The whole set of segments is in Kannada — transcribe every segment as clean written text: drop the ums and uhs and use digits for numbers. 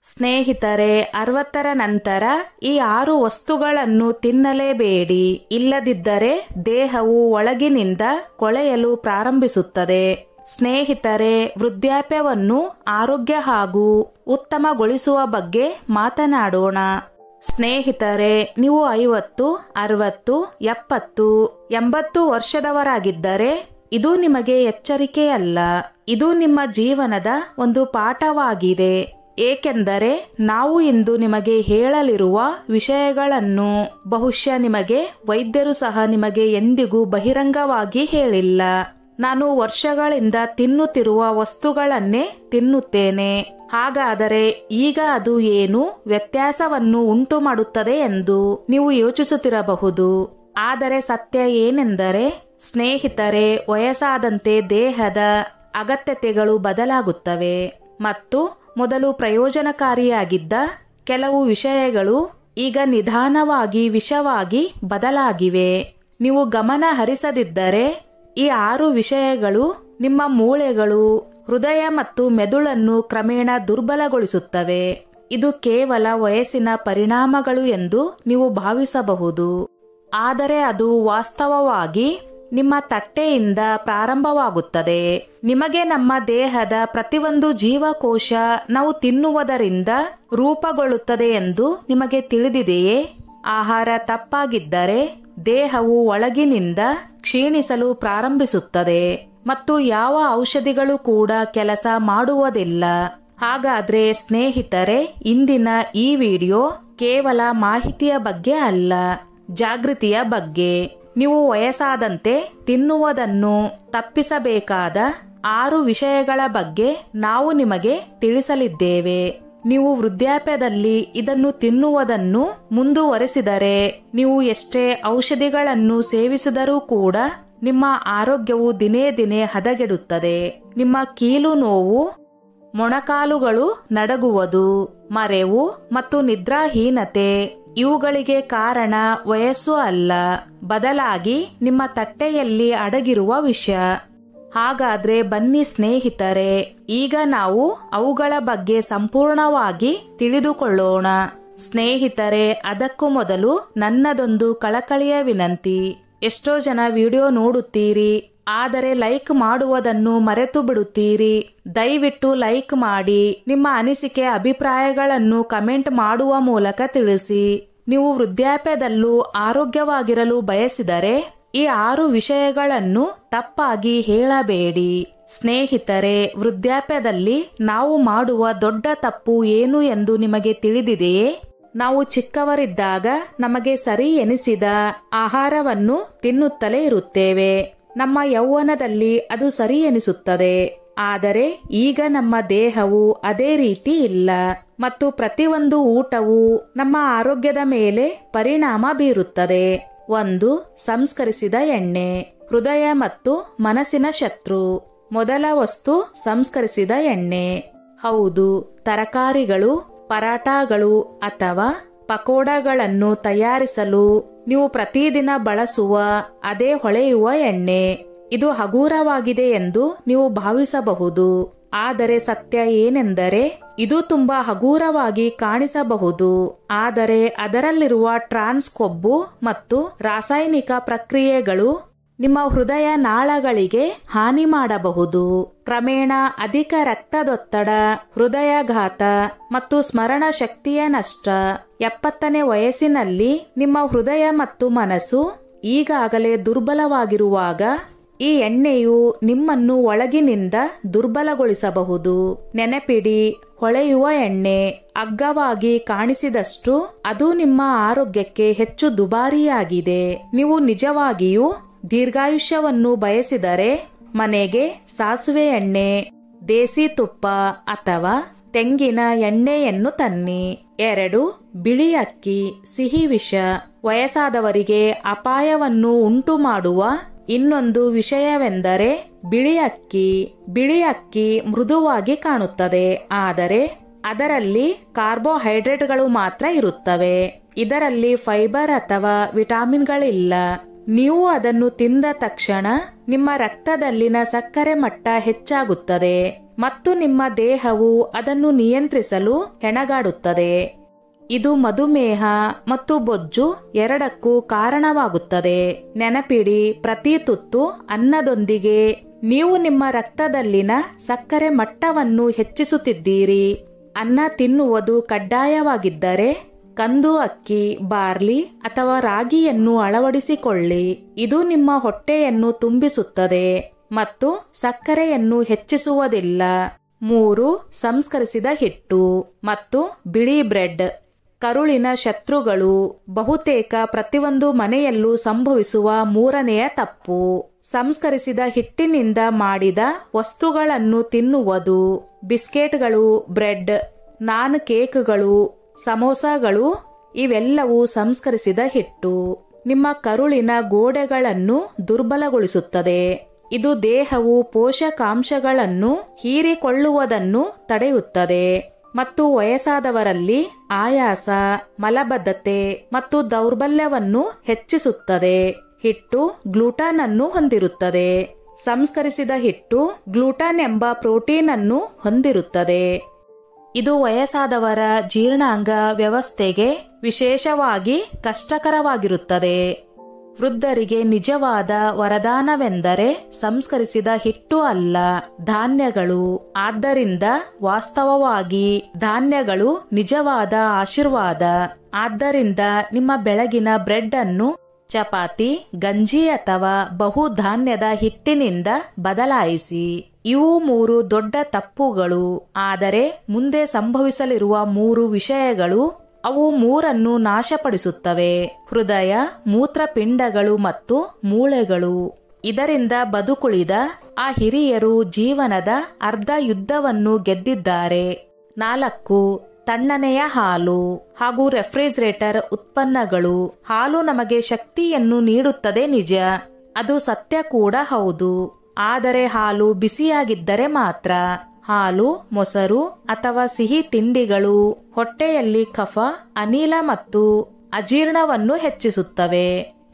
ಸ್ನೇಹಿತರೆ, 60ರ ನಂತರ ಈ 6 ವಸ್ತುಗಳನ್ನು ತಿನ್ನಲೇಬೇಡಿ. ಇಲ್ಲದಿದ್ದರೆ ದೇಹವು ಒಳಗಿನಿಂದ ಕೊಳೆಯಲು ಪ್ರಾರಂಭಿಸುತ್ತದೆ. ಸ್ನೇಹಿತರೆ, ವೃದ್ಧಾಪ್ಯವನ್ನು ಆರೋಗ್ಯ ಹಾಗೂ ಉತ್ತಮಗೊಳಿಸುವ ಬಗ್ಗೆ ಮಾತನಾಡೋಣ. ಸ್ನೇಹಿತರೆ, ನೀವು 50, 60, 70, 80 ವರ್ಷದವರಾಗಿದ್ದರೆ ಇದು ನಿಮಗೆ ಎಚ್ಚರಿಕೆಯಲ್ಲ. ಇದು ನಿಮ್ಮ ಜೀವನದ ಒಂದು ಪಾಠವಾಗಿದೆ. ಏಕೆಂದರೆ ನಾವು ಇಂದು ನಿಮಗೆ ಹೇಳಲಿರುವ ವಿಷಯಗಳನ್ನು ಬಹುಶಃ ನಿಮಗೆ ವೈದ್ಯರು ಸಹ ನಿಮಗೆ ಎಂದಿಗೂ ಬಹಿರಂಗವಾಗಿ ಹೇಳಿಲ್ಲ. ನಾನು ವರ್ಷಗಳಿಂದ ತಿನ್ನುತ್ತಿರುವ ವಸ್ತುಗಳನ್ನೇ ತಿನ್ನುತ್ತೇನೆ. ಹಾಗಾದರೆ ಈಗ ಅದು ಏನು ವ್ಯತ್ಯಾಸವನ್ನು ಉಂಟು ಮಾಡುತ್ತದೆ ಎಂದು ನೀವು ಯೋಚಿಸುತ್ತಿರಬಹುದು. ಆದರೆ ಸತ್ಯ ಏನೆಂದರೆ, ಸ್ನೇಹಿತರೆ, ವಯಸ್ಸಾದಂತೆ ದೇಹದ ಅಗತ್ಯತೆಗಳು ಬದಲಾಗುತ್ತವೆ ಮತ್ತು ಮೊದಲು ಪ್ರಯೋಜನಕಾರಿಯಾಗಿದ್ದ ಕೆಲವು ವಿಷಯಗಳು ಈಗ ನಿಧಾನವಾಗಿ ವಿಷವಾಗಿ ಬದಲಾಗಿವೆ. ನೀವು ಗಮನ ಹರಿಸದಿದ್ದರೆ ಈ 6 ವಿಷಯಗಳು ನಿಮ್ಮ ಮೂಳೆಗಳು, ಹೃದಯ ಮತ್ತು ಮೆದುಳನ್ನು ಕ್ರಮೇಣ ದುರ್ಬಲಗೊಳಿಸುತ್ತವೆ. ಇದು ಕೇವಲ ವಯಸ್ಸಿನ ಪರಿಣಾಮಗಳು ಎಂದು ನೀವು ಭಾವಿಸಬಹುದು. ಆದರೆ ಅದು ವಾಸ್ತವವಾಗಿ ನಿಮ್ಮ ತಟ್ಟೆಯಿಂದ ಪ್ರಾರಂಭವಾಗುತ್ತದೆ. ನಿಮಗೆ ನಮ್ಮ ದೇಹದ ಪ್ರತಿಯೊಂದು ಜೀವಕೋಶ ನಾವು ತಿನ್ನುವುದರಿಂದ ರೂಪುಗೊಳ್ಳುತ್ತದೆ ಎಂದು ನಿಮಗೆ ತಿಳಿದಿದೆಯೇ? ಆಹಾರ ತಪ್ಪಾಗಿದ್ದರೆ ದೇಹವು ಒಳಗಿನಿಂದ ಕ್ಷೀಣಿಸಲು ಪ್ರಾರಂಭಿಸುತ್ತದೆ ಮತ್ತು ಯಾವ ಔಷಧಿಗಳು ಕೂಡ ಕೆಲಸ ಮಾಡುವುದಿಲ್ಲ. ಹಾಗಾದ್ರೆ ಸ್ನೇಹಿತರೆ, ಇಂದಿನ ಈ ವಿಡಿಯೋ ಕೇವಲ ಮಾಹಿತಿಯ ಬಗ್ಗೆ ಅಲ್ಲ, ಜಾಗೃತಿಯ ಬಗ್ಗೆ. ನೀವು ವಯಸ್ಸಾದಂತೆ ತಿನ್ನುವುದನ್ನು ತಪ್ಪಿಸಬೇಕಾದ 6 ವಿಷಯಗಳ ಬಗ್ಗೆ ನಾವು ನಿಮಗೆ ತಿಳಿಸಲಿದ್ದೇವೆ. ನೀವು ವೃದ್ಧಾಪ್ಯದಲ್ಲಿ ಇದನ್ನು ತಿನ್ನುವುದನ್ನು ಮುಂದುವರೆಸಿದರೆ, ನೀವು ಎಷ್ಟೇ ಔಷಧಿಗಳನ್ನು ಸೇವಿಸಿದರೂ ಕೂಡ ನಿಮ್ಮ ಆರೋಗ್ಯವು ದಿನೇ ದಿನೇ ಹದಗೆಡುತ್ತದೆ. ನಿಮ್ಮ ಕೀಲು ನೋವು, ಮೊಣಕಾಲುಗಳು ನಡುಗುವುದು, ಮರೆವು ಮತ್ತು ನಿದ್ರಾಹೀನತೆ ಇವುಗಳಿಗೆ ಕಾರಣ ವಯಸ್ಸು ಅಲ್ಲ, ಬದಲಾಗಿ ನಿಮ್ಮ ತಟ್ಟೆಯಲ್ಲಿ ಅಡಗಿರುವ ವಿಷ. ಹಾಗಾದ್ರೆ ಬನ್ನಿ ಸ್ನೇಹಿತರೆ, ಈಗ ನಾವು ಅವುಗಳ ಬಗ್ಗೆ ಸಂಪೂರ್ಣವಾಗಿ ತಿಳಿದುಕೊಳ್ಳೋಣ. ಸ್ನೇಹಿತರೆ, ಅದಕ್ಕೂ ಮೊದಲು ನನ್ನದೊಂದು ಕಳಕಳಿಯ ವಿನಂತಿ. ಎಷ್ಟೋ ಜನ ವಿಡಿಯೋ ನೋಡುತ್ತೀರಿ, ಆದರೆ ಲೈಕ್ ಮಾಡುವುದನ್ನು ಮರೆತು ಬಿಡುತ್ತೀರಿ. ದಯವಿಟ್ಟು ಲೈಕ್ ಮಾಡಿ, ನಿಮ್ಮ ಅನಿಸಿಕೆ ಅಭಿಪ್ರಾಯಗಳನ್ನು ಕಮೆಂಟ್ ಮಾಡುವ ಮೂಲಕ ತಿಳಿಸಿ. ನೀವು ವೃದ್ಧಾಪ್ಯದಲ್ಲೂ ಆರೋಗ್ಯವಾಗಿರಲು ಬಯಸಿದರೆ ಈ 6 ವಿಷಯಗಳನ್ನು ತಪ್ಪಾಗಿ ಹೇಳಬೇಡಿ. ಸ್ನೇಹಿತರೆ, ವೃದ್ಧಾಪ್ಯದಲ್ಲಿ ನಾವು ಮಾಡುವ ದೊಡ್ಡ ತಪ್ಪು ಏನು ಎಂದು ನಿಮಗೆ ತಿಳಿದಿದೆಯೇ? ನಾವು ಚಿಕ್ಕವರಿದ್ದಾಗ ನಮಗೆ ಸರಿ ಎನಿಸಿದ ಆಹಾರವನ್ನು ತಿನ್ನುತ್ತಲೇ ಇರುತ್ತೇವೆ. ನಮ್ಮ ಯೌವನದಲ್ಲಿ ಅದು ಸರಿ ಎನಿಸುತ್ತದೆ. ಆದರೆ ಈಗ ನಮ್ಮ ದೇಹವು ಅದೇ ರೀತಿ ಇಲ್ಲ ಮತ್ತು ಪ್ರತಿಯೊಂದು ಊಟವು ನಮ್ಮ ಆರೋಗ್ಯದ ಮೇಲೆ ಪರಿಣಾಮ ಬೀರುತ್ತದೆ. 1. ಸಂಸ್ಕರಿಸಿದ ಎಣ್ಣೆ, ಹೃದಯ ಮತ್ತು ಮನಸ್ಸಿನ ಶತ್ರು. ಮೊದಲ ವಸ್ತು ಸಂಸ್ಕರಿಸಿದ ಎಣ್ಣೆ. ಹೌದು, ತರಕಾರಿಗಳು, ಪರಾಟಾಗಳು ಅಥವಾ ಪಕೋಡಗಳನ್ನು ತಯಾರಿಸಲು ನೀವು ಪ್ರತಿದಿನ ಬಳಸುವ ಅದೇ ಹೊಳೆಯುವ ಎಣ್ಣೆ. ಇದು ಹಗೂರವಾಗಿದೆ ಎಂದು ನೀವು ಭಾವಿಸಬಹುದು. ಆದರೆ ಸತ್ಯ ಏನೆಂದರೆ, ಇದು ತುಂಬಾ ಹಗೂರವಾಗಿ ಕಾಣಿಸಬಹುದು, ಆದರೆ ಅದರಲ್ಲಿರುವ ಟ್ರಾನ್ಸ್ ಕೊಬ್ಬು ಮತ್ತು ರಾಸಾಯನಿಕ ಪ್ರಕ್ರಿಯೆಗಳು ನಿಮ್ಮ ಹೃದಯ ನಾಳಗಳಿಗೆ ಹಾನಿ ಮಾಡಬಹುದು. ಕ್ರಮೇಣ ಅಧಿಕ ರಕ್ತದೊತ್ತಡ, ಹೃದಯಾಘಾತ ಮತ್ತು ಸ್ಮರಣ ಶಕ್ತಿಯ ನಷ್ಟ. 70ನೇ ವಯಸ್ಸಿನಲ್ಲಿ ನಿಮ್ಮ ಹೃದಯ ಮತ್ತು ಮನಸ್ಸು ಈಗಾಗಲೇ ದುರ್ಬಲವಾಗಿರುವಾಗ ಈ ಎಣ್ಣೆಯು ನಿಮ್ಮನ್ನು ಒಳಗಿನಿಂದ ದುರ್ಬಲಗೊಳಿಸಬಹುದು. ನೆನಪಿಡಿ, ಹೊಳೆಯುವ ಎಣ್ಣೆ ಅಗ್ಗವಾಗಿ ಕಾಣಿಸಿದಷ್ಟು ಅದು ನಿಮ್ಮ ಆರೋಗ್ಯಕ್ಕೆ ಹೆಚ್ಚು ದುಬಾರಿಯಾಗಿದೆ. ನೀವು ನಿಜವಾಗಿಯೂ ದೀರ್ಘಾಯುಷ್ಯವನ್ನು ಬಯಸಿದರೆ ಮನೆಗೆ ಸಾಸುವೆ ಎಣ್ಣೆ, ದೇಸಿ ತುಪ್ಪ ಅಥವಾ ತೆಂಗಿನ ಎಣ್ಣೆಯನ್ನು ತನ್ನಿ. 2. ಬಿಳಿ ಅಕ್ಕಿ, ಸಿಹಿ ವಿಷ. ವಯಸ್ಸಾದವರಿಗೆ ಅಪಾಯವನ್ನು ಉಂಟು ಮಾಡುವ ಇನ್ನೊಂದು ವಿಷಯವೆಂದರೆ ಬಿಳಿ ಅಕ್ಕಿ. ಬಿಳಿ ಅಕ್ಕಿ ಮೃದುವಾಗಿ ಕಾಣುತ್ತದೆ, ಆದರೆ ಅದರಲ್ಲಿ ಕಾರ್ಬೋಹೈಡ್ರೇಟ್ಗಳು ಮಾತ್ರ ಇರುತ್ತವೆ. ಇದರಲ್ಲಿ ಫೈಬರ್ ಅಥವಾ ವಿಟಮಿನ್ಗಳಿಲ್ಲ. ನೀವು ಅದನ್ನು ತಿಂದ ತಕ್ಷಣ ನಿಮ್ಮ ರಕ್ತದಲ್ಲಿನ ಸಕ್ಕರೆ ಮಟ್ಟ ಹೆಚ್ಚಾಗುತ್ತದೆ ಮತ್ತು ನಿಮ್ಮ ದೇಹವು ಅದನ್ನು ನಿಯಂತ್ರಿಸಲು ಹೆಣಗಾಡುತ್ತದೆ. ಇದು ಮಧುಮೇಹ ಮತ್ತು ಬೊಜ್ಜು ಎರಡಕ್ಕೂ ಕಾರಣವಾಗುತ್ತದೆ. ನೆನಪಿಡಿ, ಪ್ರತಿ ತುತ್ತು ಅನ್ನದೊಂದಿಗೆ ನೀವು ನಿಮ್ಮ ರಕ್ತದಲ್ಲಿನ ಸಕ್ಕರೆ ಮಟ್ಟವನ್ನು ಹೆಚ್ಚಿಸುತ್ತಿದ್ದೀರಿ. ಅನ್ನ ತಿನ್ನುವುದು ಕಡ್ಡಾಯವಾಗಿದ್ದರೆ ಕಂದು ಅಕ್ಕಿ, ಬಾರ್ಲಿ ಅಥವಾ ರಾಗಿಯನ್ನು ಅಳವಡಿಸಿಕೊಳ್ಳಿ. ಇದು ನಿಮ್ಮ ಹೊಟ್ಟೆಯನ್ನು ತುಂಬಿಸುತ್ತದೆ ಮತ್ತು ಸಕ್ಕರೆಯನ್ನು ಹೆಚ್ಚಿಸುವುದಿಲ್ಲ. 3. ಸಂಸ್ಕರಿಸಿದ ಹಿಟ್ಟು ಮತ್ತು ಬಿಳಿ ಬ್ರೆಡ್ ಕರುಳಿನ ಶತ್ರುಗಳು. ಬಹುತೇಕ ಪ್ರತಿಯೊಂದು ಮನೆಯಲ್ಲೂ ಸಂಭವಿಸುವ ಮೂರನೆಯ ತಪ್ಪು ಸಂಸ್ಕರಿಸಿದ ಹಿಟ್ಟಿನಿಂದ ಮಾಡಿದ ವಸ್ತುಗಳನ್ನು ತಿನ್ನುವುದು. ಬಿಸ್ಕೆಟ್ಗಳು, ಬ್ರೆಡ್, ನಾನ್ ಕೇಕ್ಗಳು, ಸಮೋಸಾಗಳು ಇವೆಲ್ಲವೂ ಸಂಸ್ಕರಿಸಿದ ಹಿಟ್ಟು. ನಿಮ್ಮ ಕರುಳಿನ ಗೋಡೆಗಳನ್ನು ದುರ್ಬಲಗೊಳಿಸುತ್ತದೆ. ಇದು ದೇಹವು ಪೋಷಕಾಂಶಗಳನ್ನು ಹೀರಿಕೊಳ್ಳುವುದನ್ನು ತಡೆಯುತ್ತದೆ ಮತ್ತು ವಯಸ್ಸಾದವರಲ್ಲಿ ಆಯಾಸ, ಮಲಬದ್ಧತೆ ಮತ್ತು ದೌರ್ಬಲ್ಯವನ್ನು ಹೆಚ್ಚಿಸುತ್ತದೆ. ಹಿಟ್ಟು ಗ್ಲೂಟನ್ ಅನ್ನು ಹೊಂದಿರುತ್ತದೆ. ಸಂಸ್ಕರಿಸಿದ ಹಿಟ್ಟು ಗ್ಲೂಟನ್ ಎಂಬ ಪ್ರೋಟೀನ್ ಅನ್ನು ಹೊಂದಿರುತ್ತದೆ. ಇದು ವಯಸ್ಸಾದವರ ಜೀರ್ಣಾಂಗ ವ್ಯವಸ್ಥೆಗೆ ವಿಶೇಷವಾಗಿ ಕಷ್ಟಕರವಾಗಿರುತ್ತದೆ. ವೃದ್ಧರಿಗೆ ನಿಜವಾದ ವರದಾನವೆಂದರೆ ಸಂಸ್ಕರಿಸಿದ ಹಿಟ್ಟು ಅಲ್ಲ, ಧಾನ್ಯಗಳು. ಆದ್ದರಿಂದ ವಾಸ್ತವವಾಗಿ ಧಾನ್ಯಗಳು ನಿಜವಾದ ಆಶೀರ್ವಾದ. ಆದ್ದರಿಂದ ನಿಮ್ಮ ಬೆಳಗಿನ ಬ್ರೆಡ್ ಅನ್ನು ಚಪಾತಿ, ಗಂಜಿ ಅಥವಾ ಬಹುಧಾನ್ಯದ ಹಿಟ್ಟಿನಿಂದ ಬದಲಾಯಿಸಿ. ಇವು 3 ದೊಡ್ಡ ತಪ್ಪುಗಳು. ಆದರೆ ಮುಂದೆ ಸಂಭವಿಸಲಿರುವ 3 ವಿಷಯಗಳು ಅವು 3 ನಾಶಪಡಿಸುತ್ತವೆ: ಹೃದಯ, ಮೂತ್ರಪಿಂಡಗಳು ಮತ್ತು ಮೂಳೆಗಳು. ಇದರಿಂದ ಬದುಕುಳಿದ ಆ ಹಿರಿಯರು ಜೀವನದ ಅರ್ಧ ಯುದ್ಧವನ್ನು ಗೆದ್ದಿದ್ದಾರೆ. 4. ತಣ್ಣನೆಯ ಹಾಲು ಹಾಗೂ ರೆಫ್ರಿಜರೇಟರ್ ಉತ್ಪನ್ನಗಳು. ಹಾಲು ನಮಗೆ ಶಕ್ತಿಯನ್ನು ನೀಡುತ್ತದೆ, ನಿಜ. ಅದು ಸತ್ಯ ಕೂಡ ಹೌದು. ಆದರೆ ಹಾಲು ಬಿಸಿಯಾಗಿದ್ದರೆ ಮಾತ್ರ. ಹಾಲು, ಮೊಸರು ಅಥವಾ ಸಿಹಿ ತಿಂಡಿಗಳು ಹೊಟ್ಟೆಯಲ್ಲಿ ಕಫ, ಅನಿಲ ಮತ್ತು ಅಜೀರ್ಣವನ್ನು ಹೆಚ್ಚಿಸುತ್ತವೆ.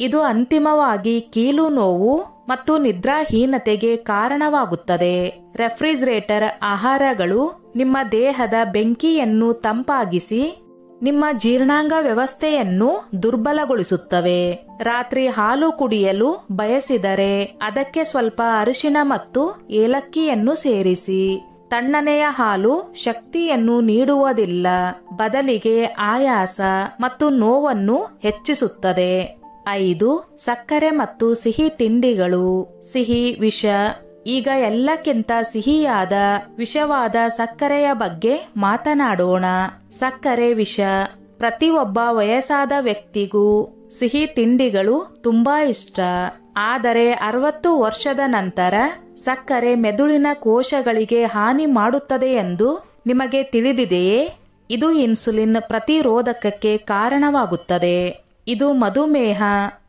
ಇದು ಅಂತಿಮವಾಗಿ ಕೀಲು ನೋವು ಮತ್ತು ನಿದ್ರಾಹೀನತೆಗೆ ಕಾರಣವಾಗುತ್ತದೆ. ರೆಫ್ರಿಜರೇಟರ್ ಆಹಾರಗಳು ನಿಮ್ಮ ದೇಹದ ಬೆಂಕಿಯನ್ನು ತಂಪಾಗಿಸಿ ನಿಮ್ಮ ಜೀರ್ಣಾಂಗ ವ್ಯವಸ್ಥೆಯನ್ನು ದುರ್ಬಲಗೊಳಿಸುತ್ತವೆ. ರಾತ್ರಿ ಹಾಲು ಕುಡಿಯಲು ಬಯಸಿದರೆ ಅದಕ್ಕೆ ಸ್ವಲ್ಪ ಅರಿಶಿಣ ಮತ್ತು ಏಲಕ್ಕಿಯನ್ನು ಸೇರಿಸಿ. ತಣ್ಣನೆಯ ಹಾಲು ಶಕ್ತಿಯನ್ನು ನೀಡುವುದಿಲ್ಲ, ಬದಲಿಗೆ ಆಯಾಸ ಮತ್ತು ನೋವನ್ನು ಹೆಚ್ಚಿಸುತ್ತದೆ. 5. ಸಕ್ಕರೆ ಮತ್ತು ಸಿಹಿ ತಿಂಡಿಗಳು. ಸಿಹಿ ವಿಷ. ಈಗ ಎಲ್ಲಕ್ಕಿಂತ ಸಿಹಿಯಾದ ವಿಷವಾದ ಸಕ್ಕರೆಯ ಬಗ್ಗೆ ಮಾತನಾಡೋಣ. ಸಕ್ಕರೆ ವಿಷ. ಪ್ರತಿಯೊಬ್ಬ ವಯಸ್ಸಾದ ವ್ಯಕ್ತಿಗೂ ಸಿಹಿ ತಿಂಡಿಗಳು ತುಂಬಾ ಇಷ್ಟ. ಆದರೆ 60 ವರ್ಷದ ನಂತರ ಸಕ್ಕರೆ ಮೆದುಳಿನ ಕೋಶಗಳಿಗೆ ಹಾನಿ ಮಾಡುತ್ತದೆ ಎಂದು ನಿಮಗೆ ತಿಳಿದಿದೆಯೇ? ಇದು ಇನ್ಸುಲಿನ್ ಪ್ರತಿರೋಧಕಕ್ಕೆ ಕಾರಣವಾಗುತ್ತದೆ. ಇದು ಮಧುಮೇಹ,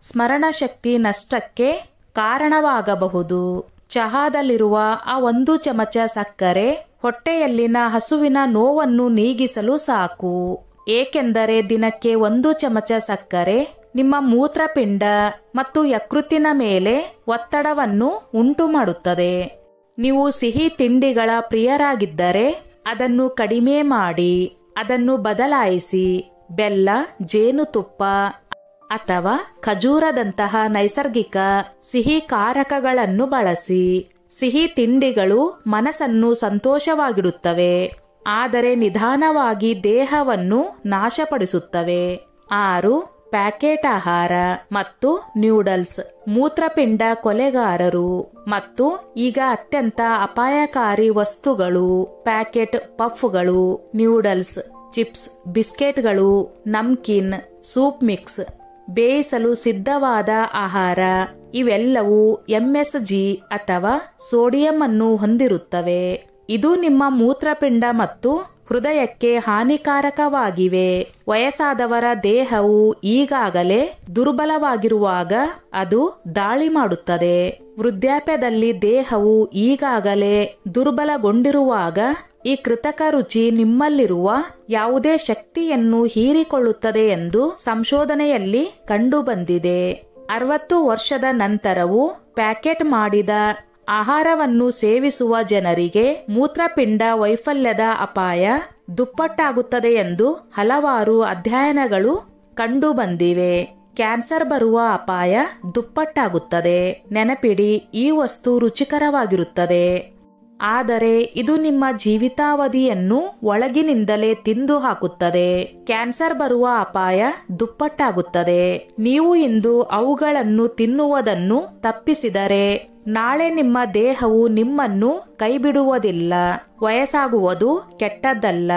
ಸ್ಮರಣಶಕ್ತಿ ನಷ್ಟಕ್ಕೆ ಕಾರಣವಾಗಬಹುದು. ಚಹಾದಲ್ಲಿರುವ ಆ 1 ಚಮಚ ಸಕ್ಕರೆ ಹೊಟ್ಟೆಯಲ್ಲಿನ ಹಸುವಿನ ನೋವನ್ನು ನೀಗಿಸಲು ಸಾಕು. ಏಕೆಂದರೆ ದಿನಕ್ಕೆ 1 ಚಮಚ ಸಕ್ಕರೆ ನಿಮ್ಮ ಮೂತ್ರಪಿಂಡ ಮತ್ತು ಯಕೃತ್ತಿನ ಮೇಲೆ ಒತ್ತಡವನ್ನು ಉಂಟು ಮಾಡುತ್ತದೆ. ನೀವು ಸಿಹಿ ತಿಂಡಿಗಳ ಪ್ರಿಯರಾಗಿದ್ದರೆ ಅದನ್ನು ಕಡಿಮೆ ಮಾಡಿ. ಅದನ್ನು ಬದಲಾಯಿಸಿ. ಬೆಲ್ಲ, ಜೇನುತುಪ್ಪ ಅಥವಾ ಖಜೂರದಂತಹ ನೈಸರ್ಗಿಕ ಸಿಹಿ ಕಾರಕಗಳನ್ನು ಬಳಸಿ. ಸಿಹಿ ತಿಂಡಿಗಳು ಮನಸ್ಸನ್ನು ಸಂತೋಷವಾಗಿಡುತ್ತವೆ, ಆದರೆ ನಿಧಾನವಾಗಿ ದೇಹವನ್ನು ನಾಶಪಡಿಸುತ್ತವೆ. 6. ಪ್ಯಾಕೆಟ್ ಆಹಾರ ಮತ್ತು ನ್ಯೂಡಲ್ಸ್. ಮೂತ್ರಪಿಂಡ ಕೊಲೆಗಾರರು ಮತ್ತು ಈಗ ಅತ್ಯಂತ ಅಪಾಯಕಾರಿ ವಸ್ತುಗಳು. Packet ಪಫ್ಗಳು, noodles, chips, ಬಿಸ್ಕೆಟ್ಗಳು, ನಮ್ಕಿನ್, soup mix, ಬೇಯಿಸಲು ಸಿದ್ಧವಾದ ಆಹಾರ ಇವೆಲ್ಲವೂ MSG ಅಥವಾ ಸೋಡಿಯಂ ಅನ್ನು ಹೊಂದಿರುತ್ತವೆ. ಇದು ನಿಮ್ಮ ಮೂತ್ರಪಿಂಡ ಮತ್ತು ಹೃದಯಕ್ಕೆ ಹಾನಿಕಾರಕವಾಗಿವೆ. ವಯಸ್ಸಾದವರ ದೇಹವು ಈಗಾಗಲೇ ದುರ್ಬಲವಾಗಿರುವಾಗ ಅದು ದಾಳಿ ಮಾಡುತ್ತದೆ. ವೃದ್ಧಾಪ್ಯದಲ್ಲಿ ದೇಹವು ಈಗಾಗಲೇ ದುರ್ಬಲಗೊಂಡಿರುವಾಗ ಈ ಕೃತಕ ರುಚಿ ನಿಮ್ಮಲ್ಲಿರುವ ಯಾವುದೇ ಶಕ್ತಿಯನ್ನು ಹೀರಿಕೊಳ್ಳುತ್ತದೆ ಎಂದು ಸಂಶೋಧನೆಯಲ್ಲಿ ಕಂಡುಬಂದಿದೆ. 60 ವರ್ಷದ ನಂತರವೂ ಪ್ಯಾಕೆಟ್ ಮಾಡಿದ ಆಹಾರವನ್ನು ಸೇವಿಸುವ ಜನರಿಗೆ ಮೂತ್ರಪಿಂಡ ವೈಫಲ್ಯದ ಅಪಾಯ ದುಪ್ಪಟ್ಟಾಗುತ್ತದೆ ಎಂದು ಹಲವಾರು ಅಧ್ಯಯನಗಳು ಕಂಡುಬಂದಿವೆ. ಕ್ಯಾನ್ಸರ್ ಬರುವ ಅಪಾಯ ದುಪ್ಪಟ್ಟಾಗುತ್ತದೆ. ನೆನಪಿಡಿ, ಈ ವಸ್ತು ರುಚಿಕರವಾಗಿರುತ್ತದೆ, ಆದರೆ ಇದು ನಿಮ್ಮ ಜೀವಿತಾವಧಿಯನ್ನು ಒಳಗಿನಿಂದಲೇ ತಿಂದು ಹಾಕುತ್ತದೆ. ಕ್ಯಾನ್ಸರ್ ಬರುವ ಅಪಾಯ ದುಪ್ಪಟ್ಟಾಗುತ್ತದೆ. ನೀವು ಇಂದು ಅವುಗಳನ್ನು ತಿನ್ನುವುದನ್ನು ತಪ್ಪಿಸಿದರೆ ನಾಳೆ ನಿಮ್ಮ ದೇಹವು ನಿಮ್ಮನ್ನು ಕೈಬಿಡುವುದಿಲ್ಲ. ವಯಸ್ಸಾಗುವುದು ಕೆಟ್ಟದ್ದಲ್ಲ,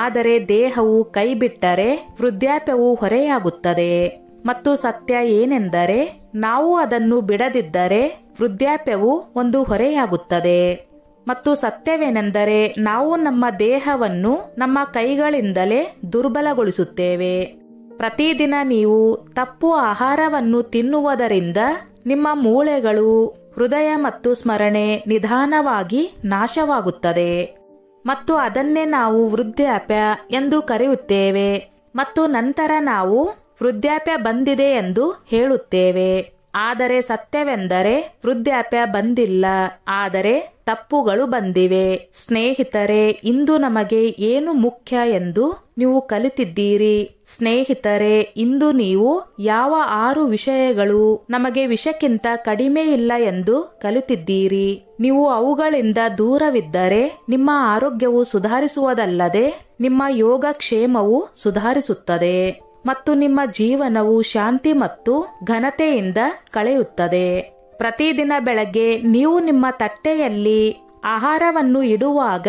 ಆದರೆ ದೇಹವು ಕೈಬಿಟ್ಟರೆ ವೃದ್ಧಾಪ್ಯವು ಹೊರೆಯಾಗುತ್ತದೆ. ಮತ್ತು ಸತ್ಯ ಏನೆಂದರೆ, ನಾವು ಅದನ್ನು ಬಿಡದಿದ್ದರೆ ವೃದ್ಧಾಪ್ಯವು ಒಂದು ಹೊರೆಯಾಗುತ್ತದೆ. ಮತ್ತು ಸತ್ಯವೇನೆಂದರೆ, ನಾವು ನಮ್ಮ ದೇಹವನ್ನು ನಮ್ಮ ಕೈಗಳಿಂದಲೇ ದುರ್ಬಲಗೊಳಿಸುತ್ತೇವೆ. ಪ್ರತಿದಿನ ನೀವು ತಪ್ಪು ಆಹಾರವನ್ನು ತಿನ್ನುವುದರಿಂದ ನಿಮ್ಮ ಮೂಳೆಗಳು, ಹೃದಯ ಮತ್ತು ಸ್ಮರಣೆ ನಿಧಾನವಾಗಿ ನಾಶವಾಗುತ್ತದೆ. ಮತ್ತು ಅದನ್ನೇ ನಾವು ವೃದ್ಧಾಪ್ಯ ಎಂದು ಕರೆಯುತ್ತೇವೆ. ಮತ್ತು ನಂತರ ನಾವು ವೃದ್ಧಾಪ್ಯ ಬಂದಿದೆ ಎಂದು ಹೇಳುತ್ತೇವೆ. ಆದರೆ ಸತ್ಯವೆಂದರೆ ವೃದ್ಧಾಪ್ಯ ಬಂದಿಲ್ಲ, ಆದರೆ ತಪ್ಪುಗಳು ಬಂದಿವೆ. ಸ್ನೇಹಿತರೆ, ಇಂದು ನಮಗೆ ಏನು ಮುಖ್ಯ ಎಂದು ನೀವು ಕಲಿತಿದ್ದೀರಿ. ಸ್ನೇಹಿತರೆ, ಇಂದು ನೀವು ಯಾವ 6 ವಿಷಯಗಳು ನಮಗೆ ವಿಷಕ್ಕಿಂತ ಕಡಿಮೆ ಇಲ್ಲ ಎಂದು ಕಲಿತಿದ್ದೀರಿ. ನೀವು ಅವುಗಳಿಂದ ದೂರವಿದ್ದರೆ ನಿಮ್ಮ ಆರೋಗ್ಯವು ಸುಧಾರಿಸುವುದಲ್ಲದೆ ನಿಮ್ಮ ಯೋಗಕ್ಷೇಮವು ಸುಧಾರಿಸುತ್ತದೆ ಮತ್ತು ನಿಮ್ಮ ಜೀವನವು ಶಾಂತಿ ಮತ್ತು ಘನತೆಯಿಂದ ಕಳೆಯುತ್ತದೆ. ಪ್ರತಿದಿನ ಬೆಳಗ್ಗೆ ನೀವು ನಿಮ್ಮ ತಟ್ಟೆಯಲ್ಲಿ ಆಹಾರವನ್ನು ಇಡುವಾಗ,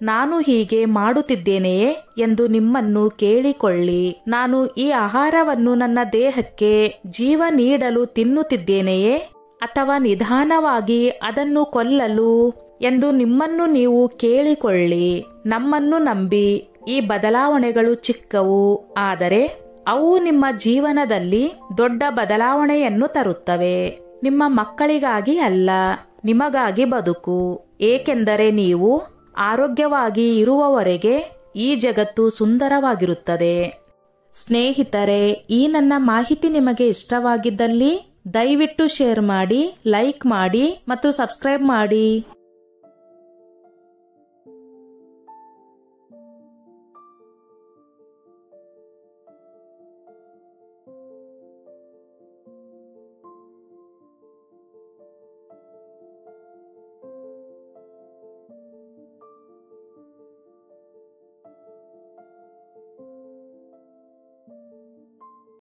ನಾನು ಹೀಗೆ ಮಾಡುತ್ತಿದ್ದೇನೆಯೇ ಎಂದು ನಿಮ್ಮನ್ನು ಕೇಳಿಕೊಳ್ಳಿ. ನಾನು ಈ ಆಹಾರವನ್ನು ನನ್ನ ದೇಹಕ್ಕೆ ಜೀವ ನೀಡಲು ತಿನ್ನುತ್ತಿದ್ದೇನೆಯೇ ಅಥವಾ ನಿಧಾನವಾಗಿ ಅದನ್ನು ಕೊಲ್ಲಲು ಎಂದು ನಿಮ್ಮನ್ನು ನೀವು ಕೇಳಿಕೊಳ್ಳಿ. ನಮ್ಮನ್ನು ನಂಬಿ, ಈ ಬದಲಾವಣೆಗಳು ಚಿಕ್ಕವು, ಆದರೆ ಅವು ನಿಮ್ಮ ಜೀವನದಲ್ಲಿ ದೊಡ್ಡ ಬದಲಾವಣೆಯನ್ನು ತರುತ್ತವೆ. ನಿಮ್ಮ ಮಕ್ಕಳಿಗಾಗಿ ಅಲ್ಲ, ನಿಮಗಾಗಿ ಬದುಕು. ಏಕೆಂದರೆ ನೀವು ಆರೋಗ್ಯವಾಗಿ ಇರುವವರೆಗೆ ಈ ಜಗತ್ತು ಸುಂದರವಾಗಿರುತ್ತದೆ. ಸ್ನೇಹಿತರೆ, ಈ ನನ್ನ ಮಾಹಿತಿ ನಿಮಗೆ ಇಷ್ಟವಾಗಿದ್ದಲ್ಲಿ ದಯವಿಟ್ಟು ಶೇರ್ ಮಾಡಿ, ಲೈಕ್ ಮಾಡಿ ಮತ್ತು ಸಬ್ಸ್ಕ್ರೈಬ್ ಮಾಡಿ.